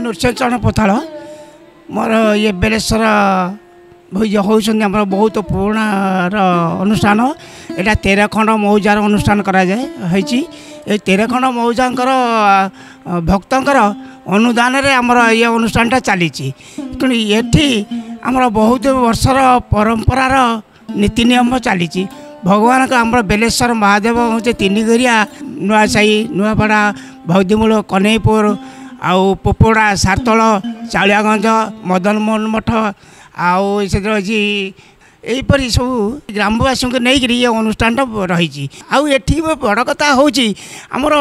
नृसिंहचरण पोथाल मोर ये बेलेश्वर होती आम बहुत पुराणा अनुष्ठान यहाँ 13 खंड मौजार अनुष्ठान कराए 13 खंड मौजा भक्तर अनुदान रे आमर ये अनुष्ठानटा चली ये आमर बहुत वर्षर परंपरार नीति नियम चली भगवान का आम बेलेश्वर महादेव हूँ 3 घरिया नुआसाई नुआपड़ा भौदीमूल कन्हईपुर आउ पोपोड़ा सारतल चालियागंज मदन मोहन मठ आउ यहीपरी सब ग्रामवासी को लेकर ये अनुष्ठान रही आठी बड़ कथा हूँ आमर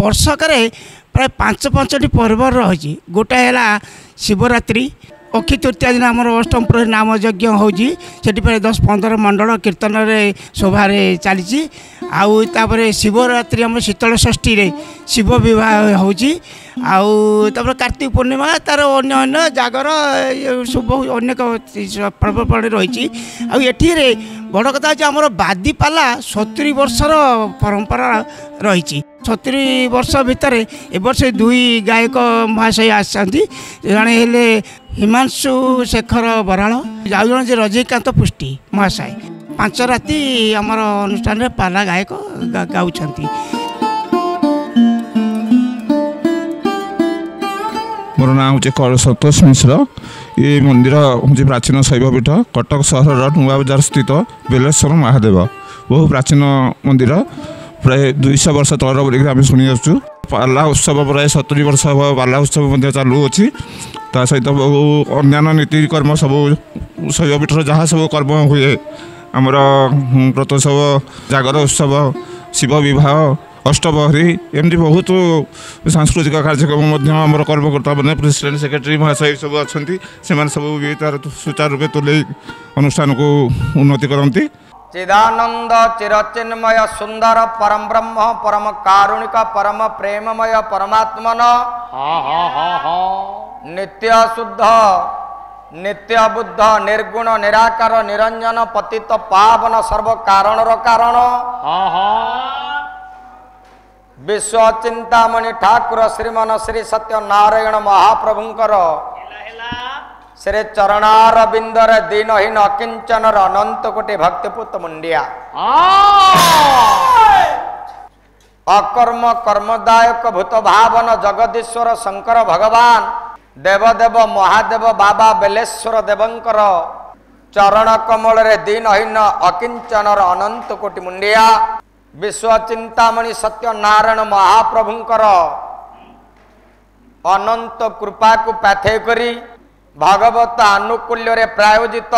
वर्षक प्राय 5-5टी पर्व रही गोटाए है शिवरात्रि अक्षी तृतीया दिन आम अष्टम प्रहरी नाम यज्ञ होती 10-15 मंडल कीर्तन शोभार चली आउे शिवरात्रि आम शीतल षष्ठी रे शिव विवाह होती कार्तिक पूर्णिमा तार अन्य जागर सब अनेक पर्वपर्वाणी रही आठी बड़ कथा आम बादीपाला 70 वर्षर परंपरा रही 70 वर्ष भितर ए वर्ष 2 गायक महाशय आसती जड़े हेले हिमांशु शेखर बराल जाऊँ जे रजनीकांत पुष्टि महाशय 5 राति आमर अनुष्ठान रे पाला गायक गाउछंती। मोर नाम हूँ संतोष मिश्र। ये मंदिर हूँ प्राचीन शैवपीठ कटक सहर नुआ बजार स्थित बेलेश्वर महादेव बहु प्राचीन मंदिर प्राय 200 वर्ष तलर बोलिक आम शुणी आसु पाला उत्सव प्राय 70 वर्ष पाला उत्सव चालू अच्छी ता सहित बहु अन्य नीतिकर्म सब शैवपीठर जहाँ सब कर्म हुए आमर प्रतोत्सव जागर उत्सव शिव विवाह अष्टबहरी एमती बहुत सांस्कृतिक कार्यक्रम आमर कर्मकर्ता मैंने प्रेसिडेंट सेक्रेटरी महाशय सब अच्छा से सब तार सुचारू रूपे तुले अनुष्ठान को उन्नति करती। चिदानंद चिरचिन्मय सुंदर परम ब्रह्म परम कारुणिक परम प्रेममय परमात्मन नित्य शुद्ध नित्य बुद्ध निर्गुण निराकार निरंजन पतित पावन सर्व कारणर कारण विश्व चिंतामणि ठाकुर श्रीमन श्री सत्यनारायण महाप्रभुंकर श्री चरणार बिंदर दीनहीन अकिंचनर अनंत कोटि भक्तिपुत मुंडिया अकर्म कर्मदायक भूत भावन जगदीश्वर शंकर भगवान देवदेव महादेव बाबा बेलेश्वर देवंकर चरण कमल रे दीनहीन अकिंचनर अनंत कोटि मुंडिया विश्व चिंतामणि सत्यनारायण महाप्रभुंकर अनंत कृपा को पाथे करी भागवत आनुकूल्य रे प्रायोजित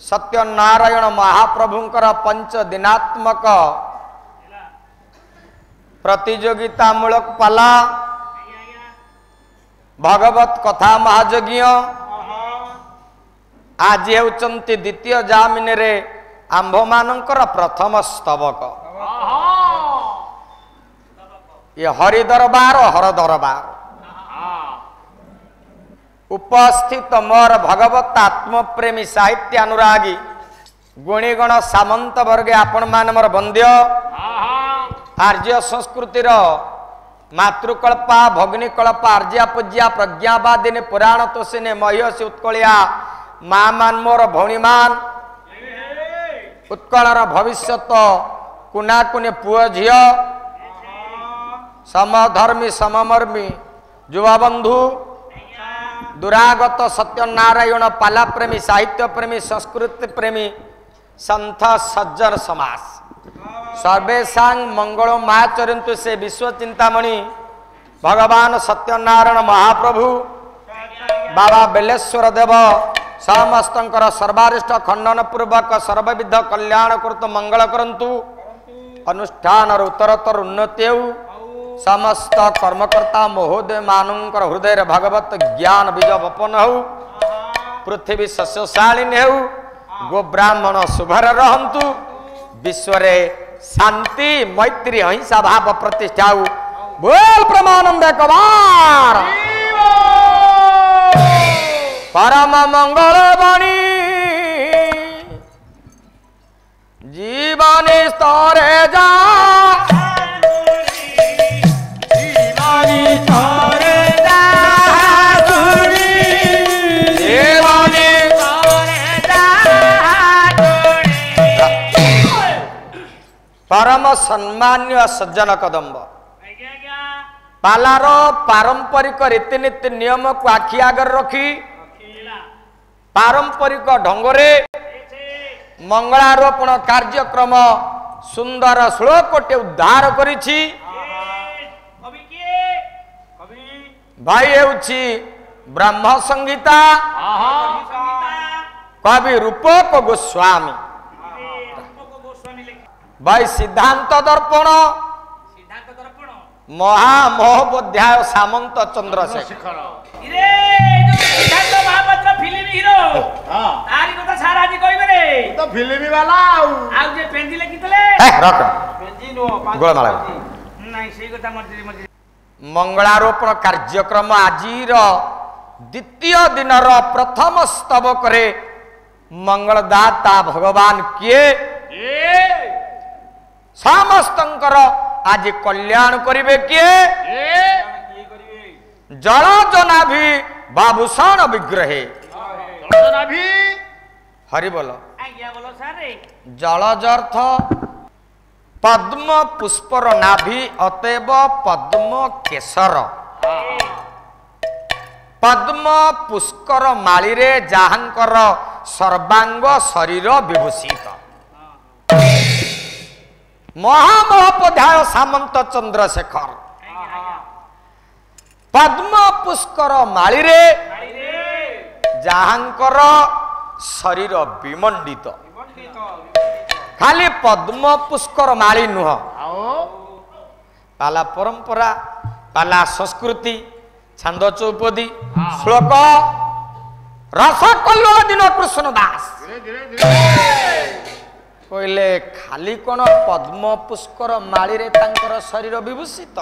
सत्यनारायण महाप्रभुंकर 5 दिनात्मक प्रतियोगिता मूलक पाला भगवत कथा महायज्ञ आज होउचंती द्वितीय जामिन रे आंभ मानकर प्रथम स्तबक ये हरि दरबार हर दरबार उपस्थित मोर भगवत आत्मप्रेमी साहित्य अनुरागी गुणीगण सामंत वर्गे आपण मान मोर बंद्य आर्य संस्कृतिर मातृकल्पा भगिनीकल्पा आर्या पूज्या प्रज्ञावादिनी पुराण तोषिनी महिषी उत्कलिया माँ मान मोर भौणी मान उत्कलर भविष्यत कुना कुने पुओ झियो समधर्मी सममर्मी युवा बंधु दुरागत सत्यनारायण पाला प्रेमी साहित्य प्रेमी संस्कृति प्रेमी संथ सज्जन समाज सर्वेशा मंगल माचरंतु से विश्व चिंतामणि भगवान सत्यनारायण महाप्रभु बाबा बेलेश्वर देव समस्तंकर सर्वारिष्ट खंडन पूर्वक सर्वविध कल्याण कृत मंगल करंतु अनुष्ठान उत्तरोत्तर उन्नति समस्त कर्मकर्ता महोदय मानकर हृदय भगवत ज्ञान बीज बपन हो पृथ्वी शस्यशालिनी हो गो ब्राह्मण शुभर रहंतु विश्व रे शांति मैत्री अहिंसा भाव प्रतिष्ठा हो बोल प्रमानंद कबार परम मंगल बणी जीवन स्तरे जा जीवन स्तरे जा परम सम्मान्य सज्जन कदम्ब पालार पारंपरिक रीतिनीति नियम को आखि आगर रखी पारंपरिक ढंगरे मंगलारोपण कार्यक्रम सुंदर श्लोकटे उद्धार करिछि भाई हेउछि ब्रह्म संहिता कवि रूपक गोस्वामी भाई सिद्धांत दर्पण महामहोपाध्याय सामंत चंद्रशेखर फिल्म हिरो तारी কথা সারা আজি কইবে রে তো ফিল্মি वाला আউ যে পেন্জি লিখিতলে रख পেন্জি নো गोळमाला নাই সেই কথা মধ্যে मंगलारोपण कार्यक्रम आजिर द्वितीय दिनर प्रथम स्तबक रे मंगलदाता भगवान किए समस्तंकर आज कल्याण करिवे किए जल जनाभि बाबूषण विग्रहे हरि बोलो जलजर्थ पद्म पुष्पर नाभि अतएव पद्म केसर पद्म पुष्कर माली रे जाहांकर सर्वांग शरीर विभूषित महामहोपाध्याय सामंत चंद्रशेखर पद्म पुष्कर माली रे जाहांकर शरीर विमंडित खाली पद्म पुष्कर माली नुह पाला परंपरा पाला संस्कृति छंद चौपदी श्लोक रसकल्लोल दिन कृष्ण दास कहले खाली कौन पद्म पुष्कर माली रे तांकर शरीर विभूषित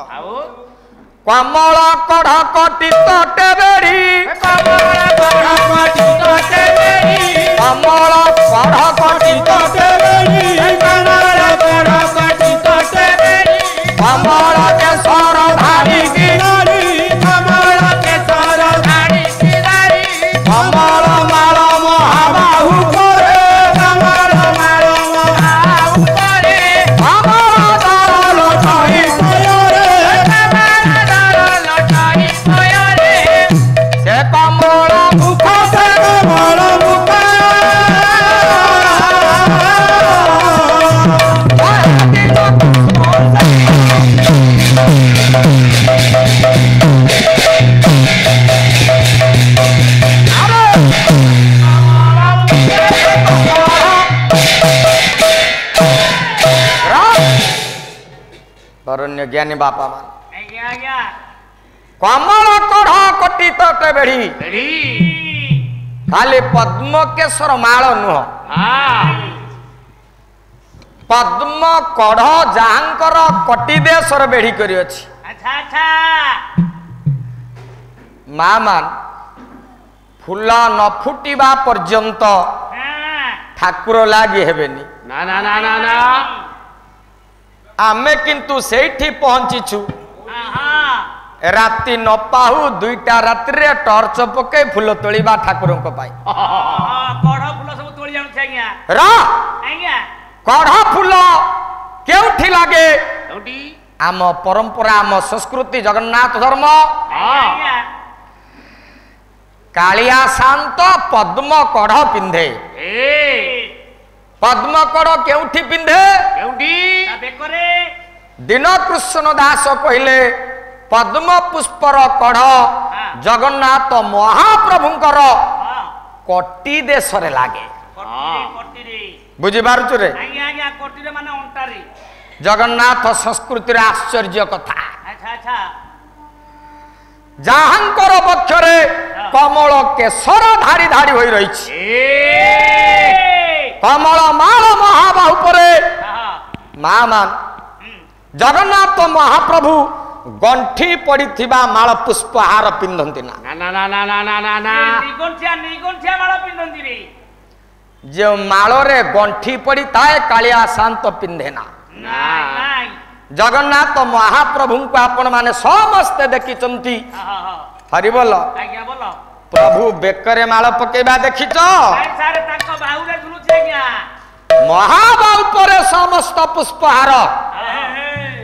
कमल कढ़ कटित टेबेरी कमल कढ़ कटित टेबेरी कमल कढ़ कटित टेबेरी कमल कढ़ कटित टेबेरी कमल केसर धारी किनारी कमल केसर धारी किनारी कमल माल महाबाहु करे कमल माल महाबाहु करे कमल दल लटाई सयरे से कमल मुख से कमल मुख अरण्य ज्ञानी बापा मान कमल कढ़ कटित टेबेड़ी खाली पद्म केसर माल नुह पद्म कढ़ जाहांकर कटी देशर बेढ़ी करी अछि माँ मान फूल न फुटिबा पर्यंत ठाकुर लागी हेबेनी ना ना ना ना ना आमे किंतु सेठी पहुंचीछु राति न पाहु दुईटा रात्रि रे टॉर्च पके फूल तोलिबा ठाकुर को पाई कढ़ फूल सब तोली जानु छै आज्ञा रा आज्ञा कढ़ फूल केउठी लागे कोठी आम परंपरा आम संस्कृति जगन्नाथ धर्म आज्ञा कालिया शांत पद्म कढ़ पिंधे पद्म कढ़ केउठी पिंधे कोठी ता बेकरे दिन कृष्ण दास कहले पद्म पुष्पर कढ़ जगन्नाथ महाप्रभुंकर कटी देशरे लागे कोठी रे बुझी पारुछु रे आज्ञा आज्ञा कोठी रे माने अंटारी जगन्नाथ संस्कृतिर आश्चर्य कथा अच्छा अच्छा जाहांकर बक्षरे कमल केसर धारी धारी होई रहिछि कमल माल महाबाहु परे माँ मान जगन्नाथ महाप्रभु गंठी पड़िथिबा माल पुष्पहार पिंधंती ना ना ना ना ना ना ना ना निगंठिया माल पिंधंती रे जे मालरे गंठी पड़ी ताए कालिया शांत पिंधे ना नाई जगन्नाथ महाप्रभु को आपण माने समस्ते देखिचंती हरि बोल आज्ञा बोलो प्रभु बेकरे माल पकेबा देखिच सारे ताको बाहुरे झुलुछि आज्ञा महाबाहु ଉପରେ ସମସ୍ତ ପୁଷ୍ପହାର